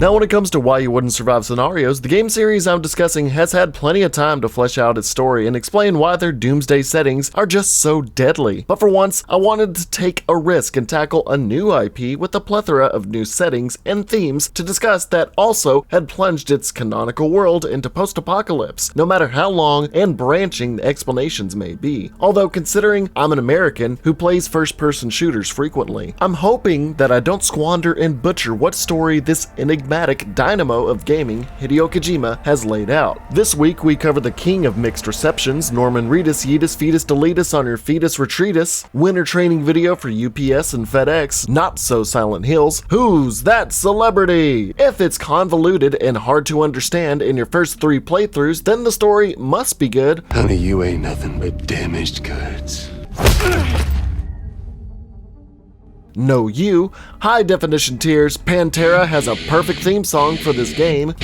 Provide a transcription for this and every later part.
Now when it comes to why you wouldn't survive scenarios, the game series I'm discussing has had plenty of time to flesh out its story and explain why their doomsday settings are just so deadly. But for once, I wanted to take a risk and tackle a new IP with a plethora of new settings and themes to discuss that also had plunged its canonical world into post-apocalypse, no matter how long and branching the explanations may be. Although considering I'm an American who plays first-person shooters frequently, I'm hoping that I don't squander and butcher what story this enigmatic dynamo of gaming, Hideo Kojima, has laid out. This week we cover the king of mixed receptions, Norman Reedus Yeetus Fetus Deletus on your fetus retreatus, winter training video for UPS and FedEx, not so Silent Hills, who's that celebrity? If it's convoluted and hard to understand in your first 3 playthroughs, then the story must be good. Honey, you ain't nothing but damaged goods. No you, high definition tears, Pantera has a perfect theme song for this game.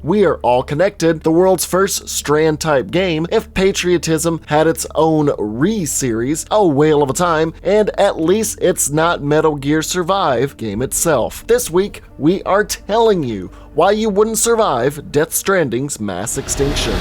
We Are All Connected, the world's first Strand type game, if patriotism had its own re-series, a whale of a time, and at least it's not Metal Gear Survive game itself. This week, we are telling you why you wouldn't survive Death Stranding's mass extinction.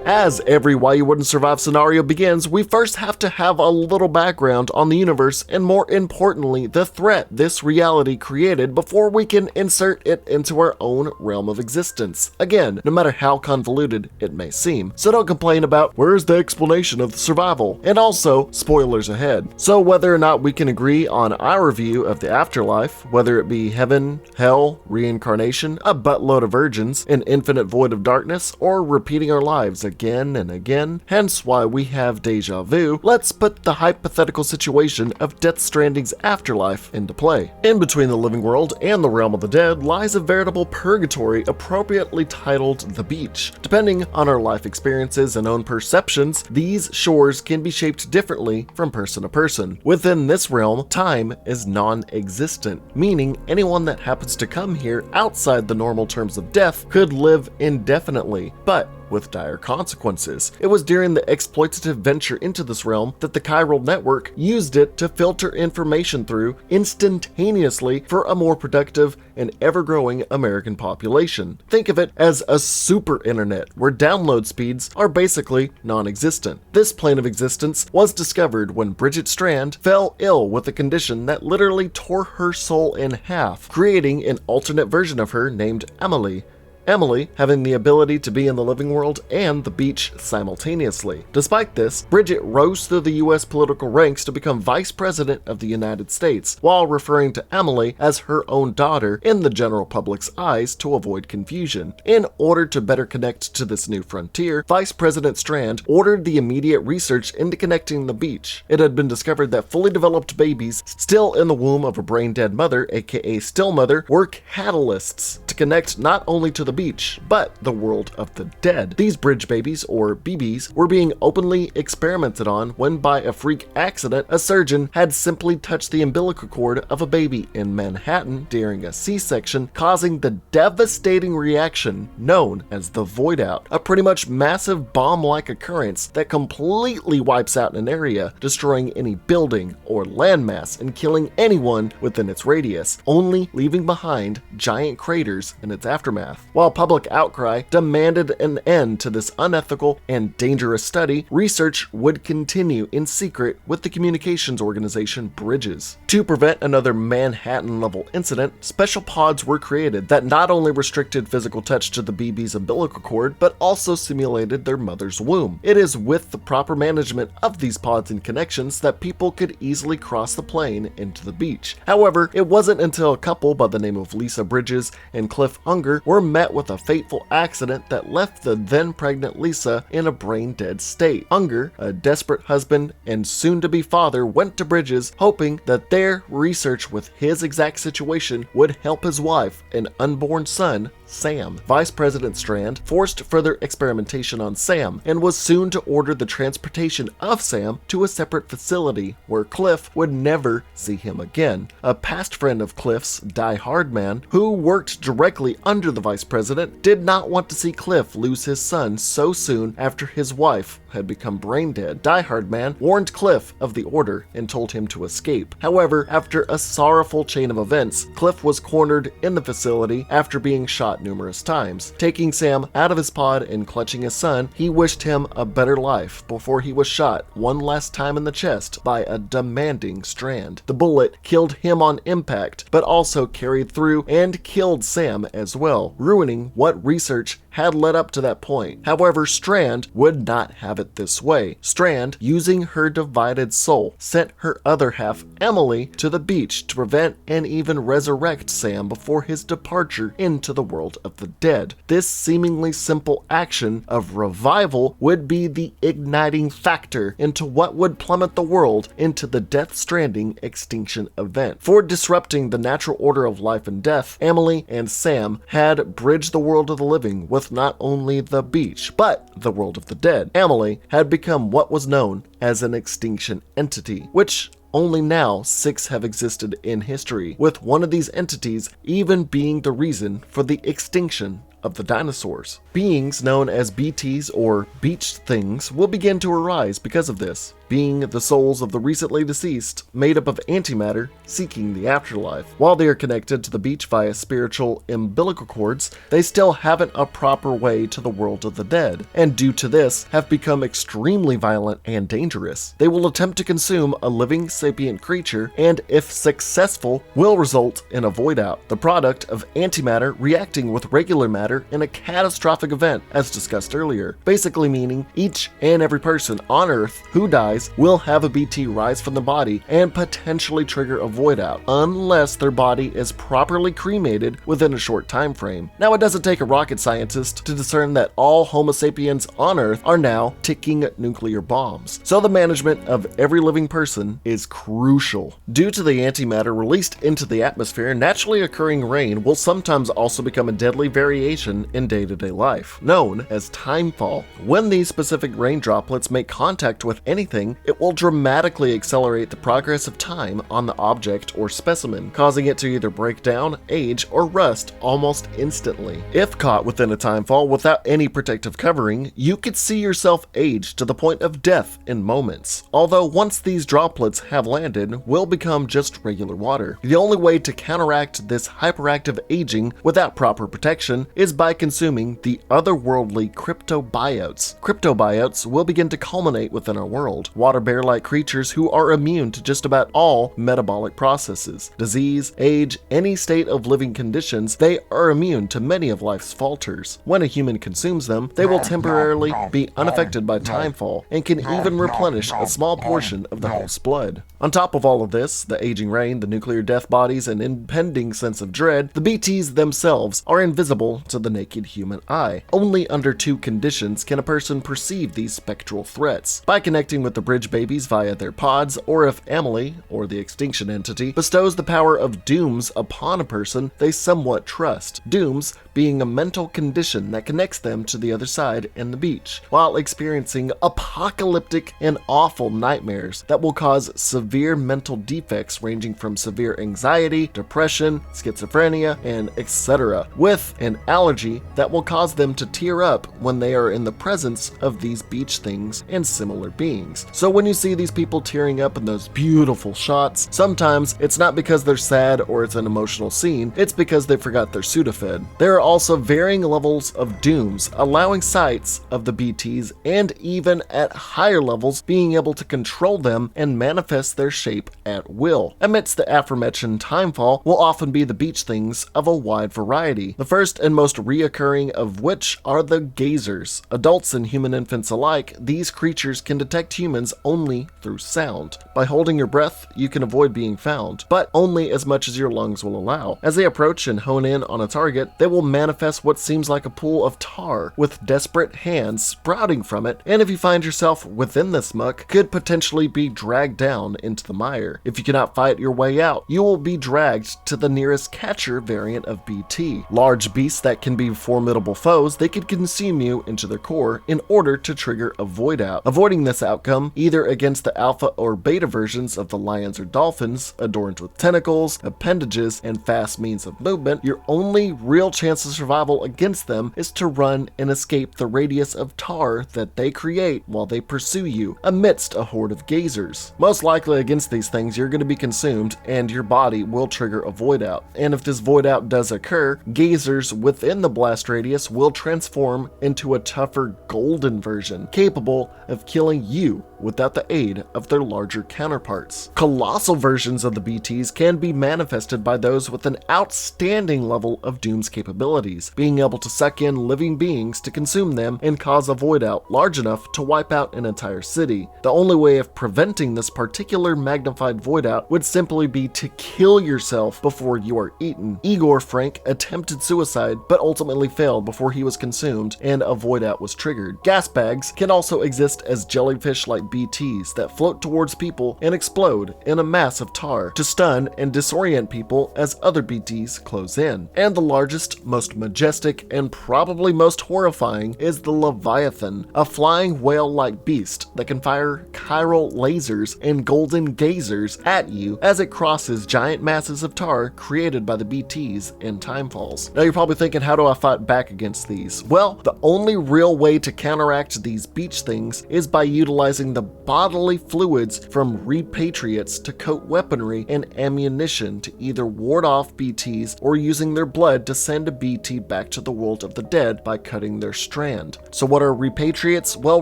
As every Why You Wouldn't Survive scenario begins, we first have to have a little background on the universe and more importantly, the threat this reality created before we can insert it into our own realm of existence. Again, no matter how convoluted it may seem, so don't complain about where's the explanation of the survival, and also spoilers ahead. So whether or not we can agree on our view of the afterlife, whether it be heaven, hell, reincarnation, a buttload of virgins, an infinite void of darkness, or repeating our lives again and again, hence why we have deja vu, let's put the hypothetical situation of Death Stranding's afterlife into play. In between the living world and the realm of the dead lies a veritable purgatory appropriately titled the beach. Depending on our life experiences and own perceptions, these shores can be shaped differently from person to person. Within this realm, time is non-existent, meaning anyone that happens to come here outside the normal terms of death could live indefinitely, but with dire consequences. It was during the exploitative venture into this realm that the chiral network used it to filter information through instantaneously for a more productive and ever-growing American population. Think of it as a super internet where download speeds are basically non-existent. This plane of existence was discovered when Bridget Strand fell ill with a condition that literally tore her soul in half, creating an alternate version of her named Emily. Emily having the ability to be in the living world and the beach simultaneously. Despite this, Bridget rose through the US political ranks to become Vice President of the United States, while referring to Emily as her own daughter in the general public's eyes to avoid confusion. In order to better connect to this new frontier, Vice President Strand ordered the immediate research into connecting the beach. It had been discovered that fully developed babies still in the womb of a brain-dead mother, aka still mother, were catalysts to connect not only to the beach, but the world of the dead. These bridge babies, or BBs, were being openly experimented on when by a freak accident, a surgeon had simply touched the umbilical cord of a baby in Manhattan during a C-section, causing the devastating reaction known as the void out, a pretty much massive bomb-like occurrence that completely wipes out an area, destroying any building or landmass and killing anyone within its radius, only leaving behind giant craters in its aftermath. While public outcry demanded an end to this unethical and dangerous study, research would continue in secret with the communications organization Bridges. To prevent another Manhattan-level incident, special pods were created that not only restricted physical touch to the BB's umbilical cord, but also simulated their mother's womb. It is with the proper management of these pods and connections that people could easily cross the plane into the beach. However, it wasn't until a couple by the name of Lisa Bridges and Cliff Unger were met with a fateful accident that left the then pregnant Lisa in a brain-dead state. Unger, a desperate husband and soon-to-be father, went to Bridges hoping that their research with his exact situation would help his wife and unborn son, Sam. Vice President Strand forced further experimentation on Sam and was soon to order the transportation of Sam to a separate facility where Cliff would never see him again. A past friend of Cliff's, Die Hardman, who worked directly under the Vice President, did not want to see Cliff lose his son so soon after his wife had become brain dead. Die Hardman warned Cliff of the order and told him to escape. However, after a sorrowful chain of events, Cliff was cornered in the facility after being shot numerous times. Taking Sam out of his pod and clutching his son, he wished him a better life before he was shot one last time in the chest by a demanding Strand. The bullet killed him on impact, but also carried through and killed Sam as well, ruining what research had led up to that point. However, Strand would not have it this way. Strand, using her divided soul, sent her other half, Emily, to the beach to prevent and even resurrect Sam before his departure into the world of the dead. This seemingly simple action of revival would be the igniting factor into what would plummet the world into the Death Stranding Extinction event. For disrupting the natural order of life and death, Emily and Sam had bridged the world of the living with not only the beach, but the world of the dead. Emily had become what was known as an extinction entity, which only now 6 have existed in history, with one of these entities even being the reason for the extinction of the dinosaurs. Beings known as BTs or beached things will begin to arise because of this, being the souls of the recently deceased made up of antimatter seeking the afterlife. While they are connected to the beach via spiritual umbilical cords, they still haven't a proper way to the world of the dead, and due to this have become extremely violent and dangerous. They will attempt to consume a living sapient creature and, if successful, will result in a void out, the product of antimatter reacting with regular matter in a catastrophic event as discussed earlier, basically meaning each and every person on Earth who dies will have a BT rise from the body and potentially trigger a void out, unless their body is properly cremated within a short time frame. Now, it doesn't take a rocket scientist to discern that all Homo sapiens on Earth are now ticking nuclear bombs, so the management of every living person is crucial. Due to the antimatter released into the atmosphere, naturally occurring rain will sometimes also become a deadly variation in day-to-day life, known as timefall. When these specific rain droplets make contact with anything, it will dramatically accelerate the progress of time on the object or specimen, causing it to either break down, age, or rust almost instantly. If caught within a timefall without any protective covering, you could see yourself age to the point of death in moments. Although once these droplets have landed, will become just regular water. The only way to counteract this hyperactive aging without proper protection is by consuming the otherworldly cryptobiotes. Cryptobiotes will begin to culminate within our world. Water bear-like creatures who are immune to just about all metabolic processes, disease, age, any state of living conditions. They are immune to many of life's falters. When a human consumes them, they will temporarily be unaffected by timefall and can even replenish a small portion of the host's blood. On top of all of this, the aging rain, the nuclear death bodies, and impending sense of dread, the BTs themselves are invisible to the naked human eye. Only under 2 conditions can a person perceive these spectral threats: by connecting with the bridge babies via their pods, or if Emily, or the extinction entity, bestows the power of dooms upon a person they somewhat trust. Dooms being a mental condition that connects them to the other side and the beach, while experiencing apocalyptic and awful nightmares that will cause severe mental defects ranging from severe anxiety, depression, schizophrenia, and etc., with an allergy that will cause them to tear up when they are in the presence of these beach things and similar beings. So when you see these people tearing up in those beautiful shots, sometimes it's not because they're sad or it's an emotional scene, it's because they forgot their Sudafed. There are also varying levels of dooms, allowing sites of the BTs and even at higher levels being able to control them and manifest their shape at will. Amidst the aforementioned timefall will often be the beach things of a wide variety, the first and most reoccurring of which are the gazers. Adults and human infants alike, these creatures can detect humans only through sound. By holding your breath, you can avoid being found, but only as much as your lungs will allow. As they approach and hone in on a target, they will manifest what seems like a pool of tar, with desperate hands sprouting from it, and if you find yourself within this muck, could potentially be dragged down into the mire. If you cannot fight your way out, you will be dragged to the nearest catcher variant of BT. Large beasts that can be formidable foes, they can consume you into their core in order to trigger a void out. Avoiding this outcome, either against the alpha or beta versions of the lions or dolphins, adorned with tentacles, appendages, and fast means of movement, your only real chance of survival against them is to run and escape the radius of tar that they create while they pursue you amidst a horde of gazers. Most likely against these things, you're going to be consumed and your body will trigger a void out. And if this void out does occur, gazers within the blast radius will transform into a tougher golden version, capable of killing you without the aid of their larger counterparts. Colossal versions of the BTs can be manifested by those with an outstanding level of Doom's capabilities, being able to suck in living beings to consume them and cause a void out large enough to wipe out an entire city. The only way of preventing this particular magnified void out would simply be to kill yourself before you are eaten. Igor Frank attempted suicide but ultimately failed before he was consumed and a void out was triggered. Gas bags can also exist as jellyfish-like BTs that float towards people and explode in a mass of tar to stun and disorient people as other BTs close in. And the largest, most majestic, and probably most horrifying is the Leviathan, a flying whale-like beast that can fire chiral lasers and golden gazers at you as it crosses giant masses of tar created by the BTs in timefalls. Now you're probably thinking, how do I fight back against these? Well, the only real way to counteract these beach things is by utilizing the bodily fluids from repatriates to coat weaponry and ammunition to either ward off BTs or using their blood to send a BT back to the world of the dead by cutting their strand. So what are repatriates? Well,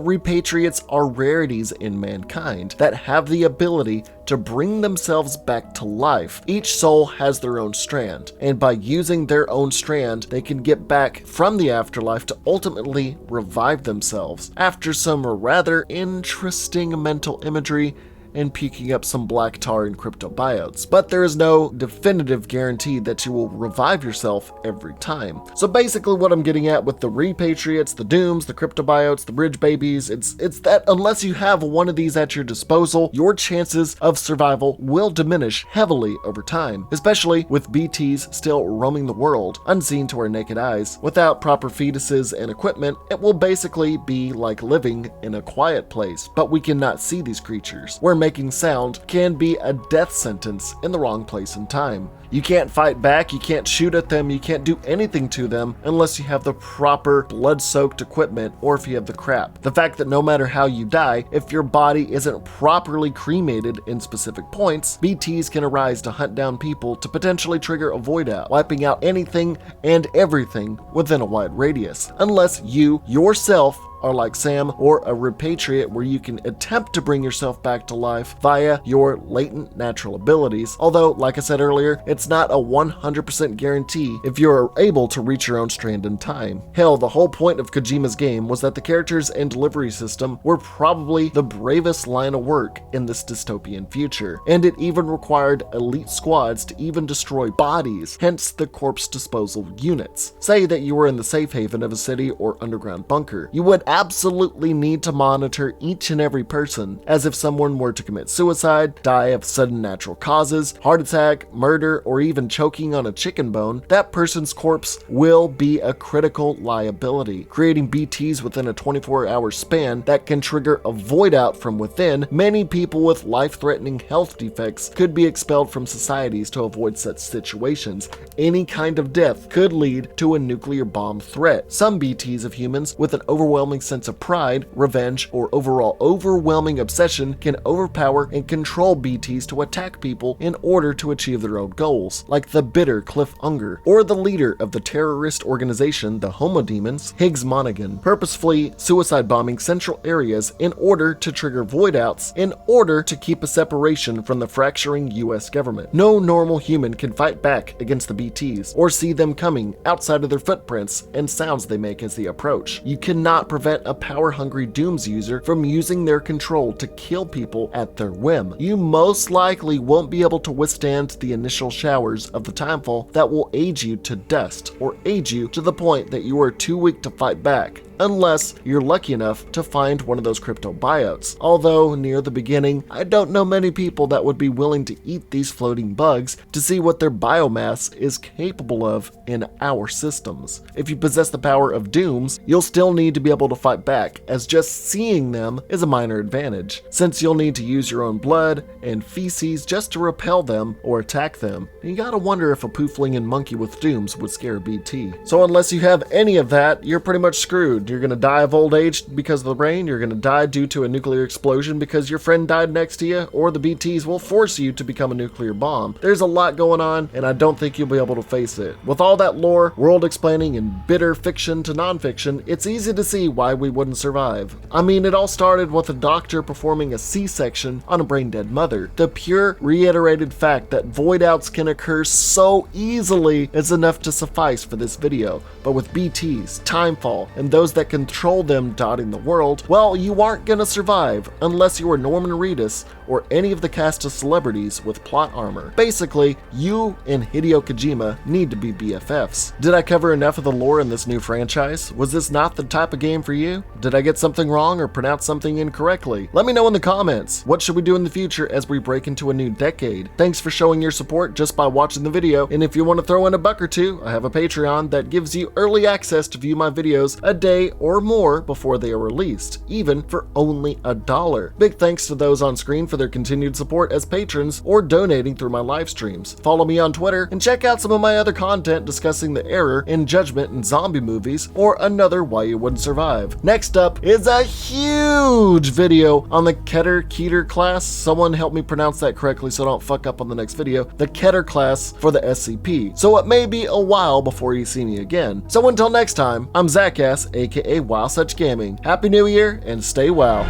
repatriates are rarities in mankind that have the ability to bring themselves back to life. Each soul has their own strand, and by using their own strand, they can get back from the afterlife to ultimately revive themselves. After some rather interesting mental imagery and puking up some black tar and cryptobiotes. But there is no definitive guarantee that you will revive yourself every time. So basically what I'm getting at with the repatriates, the dooms, the cryptobiotes, the bridge babies, it's that unless you have one of these at your disposal, your chances of survival will diminish heavily over time, especially with BTs still roaming the world, unseen to our naked eyes. Without proper fetuses and equipment, it will basically be like living in a quiet place, but we cannot see these creatures, where making sound can be a death sentence in the wrong place and time. You can't fight back, you can't shoot at them, you can't do anything to them unless you have the proper blood-soaked equipment or if you have the crap. The fact that no matter how you die, if your body isn't properly cremated in specific points, BTs can arise to hunt down people to potentially trigger a void out, wiping out anything and everything within a wide radius. Unless you yourself are like Sam or a repatriate, where you can attempt to bring yourself back to life via your latent natural abilities. Although, like I said earlier, it's not a 100% guarantee if you're able to reach your own strand in time. Hell, the whole point of Kojima's game was that the characters and delivery system were probably the bravest line of work in this dystopian future, and it even required elite squads to even destroy bodies, hence the corpse disposal units. Say that you were in the safe haven of a city or underground bunker. You would absolutely need to monitor each and every person, as if someone were to commit suicide, die of sudden natural causes, heart attack, murder, or even choking on a chicken bone, that person's corpse will be a critical liability, creating BTs within a 24-hour span that can trigger a void out from within. Many people with life-threatening health defects could be expelled from societies to avoid such situations. Any kind of death could lead to a nuclear bomb threat. Some BTs of humans with an overwhelming sense of pride, revenge, or overall overwhelming obsession can overpower and control BTs to attack people in order to achieve their own goals, like the bitter Cliff Unger, or the leader of the terrorist organization the Homo Demons, Higgs Monaghan, purposefully suicide bombing central areas in order to trigger voidouts in order to keep a separation from the fracturing US government. No normal human can fight back against the BTs or see them coming outside of their footprints and sounds they make as they approach. You cannot prevent a power-hungry Dooms user from using their control to kill people at their whim. You most likely won't be able to withstand the initial showers of the timefall that will age you to dust or age you to the point that you are too weak to fight back, unless you're lucky enough to find one of those crypto biotes. Although, near the beginning, I don't know many people that would be willing to eat these floating bugs to see what their biomass is capable of in our systems. If you possess the power of Dooms, you'll still need to be able to fight back, as just seeing them is a minor advantage, since you'll need to use your own blood and feces just to repel them or attack them. You gotta wonder if a poofling and monkey with Dooms would scare a BT. So unless you have any of that, you're pretty much screwed. You're gonna die of old age because of the rain, you're gonna die due to a nuclear explosion because your friend died next to you, or the BTs will force you to become a nuclear bomb. There's a lot going on, and I don't think you'll be able to face it. With all that lore, world explaining, and bitter fiction to non-fiction, it's easy to see why we wouldn't survive. I mean, it all started with a doctor performing a C-section on a brain-dead mother. The pure reiterated fact that voidouts can occur so easily is enough to suffice for this video. But with BTs, timefall, and those that control them dotting the world, well, you aren't gonna survive unless you are Norman Reedus or any of the cast of celebrities with plot armor. Basically, you and Hideo Kojima need to be BFFs. Did I cover enough of the lore in this new franchise? Was this not the type of game for you? Did I get something wrong or pronounce something incorrectly? Let me know in the comments. What should we do in the future as we break into a new decade? Thanks for showing your support just by watching the video, and if you want to throw in a buck or two, I have a Patreon that gives you early access to view my videos a day or more before they are released, even for only $1. Big thanks to those on screen for their continued support as patrons or donating through my live streams. Follow me on Twitter and check out some of my other content discussing the error in judgment in zombie movies or another Why You Wouldn't Survive. Next up is a huge video on the Keter class. Someone help me pronounce that correctly so I don't fuck up on the next video. The Keter class for the SCP. So it may be a while before you see me again. So until next time, I'm Zackass, aka Wow Such Gaming. Happy New Year and stay wow.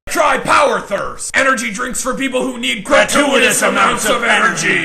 Try Power Thirst! Energy drinks for people who need gratuitous amounts of energy!